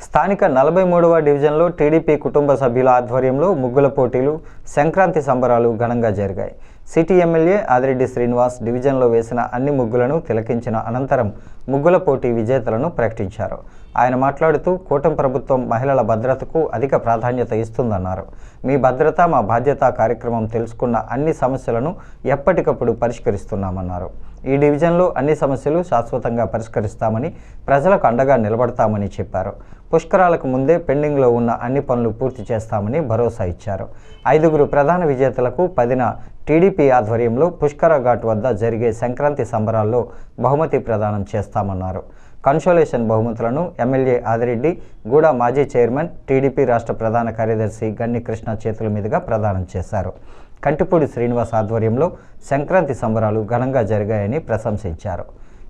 స్థానిక 43వ డివిజన్లో టీడీపీ కుటుంబ సభ్యుల ఆధ్వర్యంలో ముగ్గుల పోటీలు, సంక్రాంతి సంబరాలు ఘనంగా జరిగాయి. సిటీ ఎమ్మెల్యే ఆదిరెడ్డి శ్రీనివాస్ డివిజన్లో వేసిన అన్ని ముగ్గులను తిలకించిన అనంతరం ముగ్గుల పోటీ విజేతలను ప్రకటించారు. ఆయన మాట్లాడుతూ కూటమి ప్రభుత్వం మహిళల భద్రతకు అధిక ప్రాధాన్యత ఇస్తుందన్నారు. మీ భద్రత మా బాధ్యత కార్యక్రమం తెలుసుకున్న అన్ని సమస్యలను ఎప్పటికప్పుడు పరిష్కరిస్తున్నామన్నారు. ఈ డివిజన్లో అన్ని సమస్యలు శాశ్వతంగా పరిష్కరిస్తామని, ప్రజలకు అండగా నిలబడతామని చెప్పారు. పుష్కరాలకు ముందే పెండింగ్లో ఉన్న అన్ని పనులు పూర్తి చేస్తామని భరోసా ఇచ్చారు. 5గురు ప్రధాన విజేతలకు 10న టీడీపీ ఆధ్వర్యంలో పుష్కర ఘాట్ వద్ద జరిగే సంక్రాంతి సంబరాల్లో బహుమతి ప్రదానం చేస్తామన్నారు. కన్సోలేషన్ బహుమతులను ఎమ్మెల్యే ఆదిరెడ్డి, గూడ మాజీ చైర్మన్, టీడీపీ రాష్ట్ర ప్రధాన కార్యదర్శి గన్ని కృష్ణ చేతుల మీదుగా ప్రదానం చేశారు. కంటిపూడి శ్రీనివాస్ ఆధ్వర్యంలో సంక్రాంతి సంబరాలు ఘనంగా జరిగాయని ప్రశంసించారు.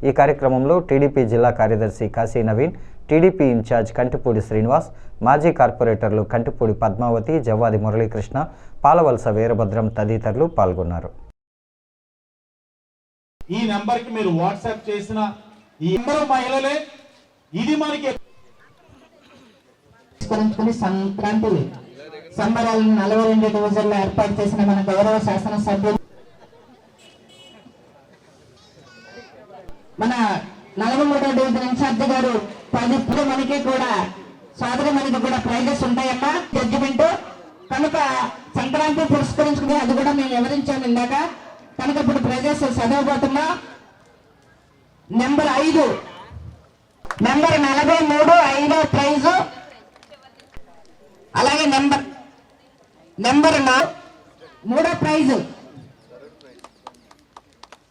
ఈ కార్యక్రమంలో టీడీపీ జిల్లా కార్యదర్శి కాశీ నవీన్, టీడీపీ ఇన్ఛార్జ్ కంటిపూడి శ్రీనివాస్, మాజీ కార్పొరేటర్లు కంటిపూడి పద్మావతి, జవ్వాది మురళీకృష్ణ, పాలవలస వీరభద్రం తదితరులు పాల్గొన్నారు. ఈ నంబర్కి మీరు వాట్సాప్ చేసిన ఈ నెంబర్ మహిళలే ఇది మనకి సంక్రాంతి సంబరాలను 42 డివిజన్లో ఏర్పాటు చేసిన మన గౌరవ శాసనసభ్యులు మన 43వ డివిజన్ ఇన్ఛార్జి గారు 10 మనకి కూడా సోదరి మనకి కూడా ప్రైజెస్ ఉంటాయమ్మా. జడ్జిమెంట్ కనుక సంక్రాంతి పురస్కరించుకుని అది కూడా మేము వివరించాము ఇందాక. కనుక ఇప్పుడు ప్రైజెస్ చదవబోతున్నా. నెంబర్ 5 నెంబర్ 43 5వ ప్రైజు, అలాగే నెంబర్ 3వ ప్రైజు,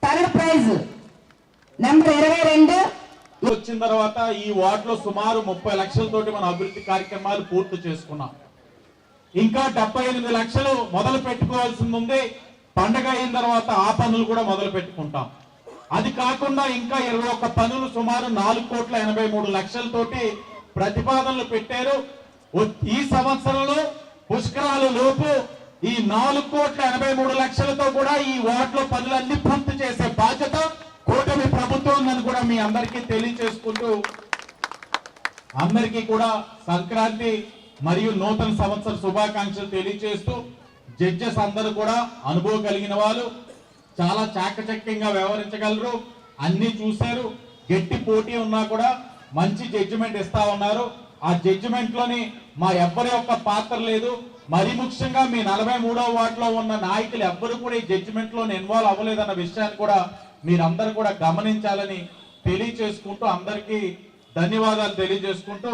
థర్డ్ ప్రైజ్ నెంబర్ 22. వచ్చిన తర్వాత ఈ వార్డులో సుమారు 30 లక్షలతోటి మన అభివృద్ధి కార్యక్రమాలు పూర్తి చేసుకున్నాం. ఇంకా 78 లక్షలు మొదలు పెట్టుకోవాల్సింది ఉంది. పండగ అయిన తర్వాత ఆ పనులు కూడా మొదలు పెట్టుకుంటాం. అది కాకుండా ఇంకా 21 పనులు సుమారు 4,83 లక్షలతోటి ప్రతిపాదనలు పెట్టారు. ఈ సంవత్సరంలో పుష్కరాలు లోపు ఈ 4,83 లక్షలతో కూడా ఈ వార్డులో పనులన్నీ పూర్తి చేసే బాధ్యత కూటమి ప్రభుత్వం అని కూడా మీ అందరికీ తెలియజేసుకుంటూ, అందరికీ కూడా సంక్రాంతి మరియు నూతన సంవత్సర శుభాకాంక్షలు తెలియజేస్తూ, జడ్జెస్ అందరూ కూడా అనుభవం కలిగిన వాళ్ళు, చాలా చాకచక్యంగా వ్యవహరించగలరు, అన్ని చూశారు. గట్టి పోటీ ఉన్నా కూడా మంచి జడ్జిమెంట్ ఇస్తా ఉన్నారు. ఆ జడ్జిమెంట్ లోని మా ఎవ్వరి యొక్క పాత్ర లేదు. మరి ముఖ్యంగా మీ 43వ వార్డులో ఉన్న నాయకులు ఎవ్వరు కూడా ఈ జడ్జిమెంట్ లో ఇన్వాల్వ్ అవ్వలేదన్న విషయాన్ని కూడా మీరందరూ కూడా గమనించాలని తెలియజేసుకుంటూ, అందరికీ ధన్యవాదాలు తెలియజేసుకుంటూ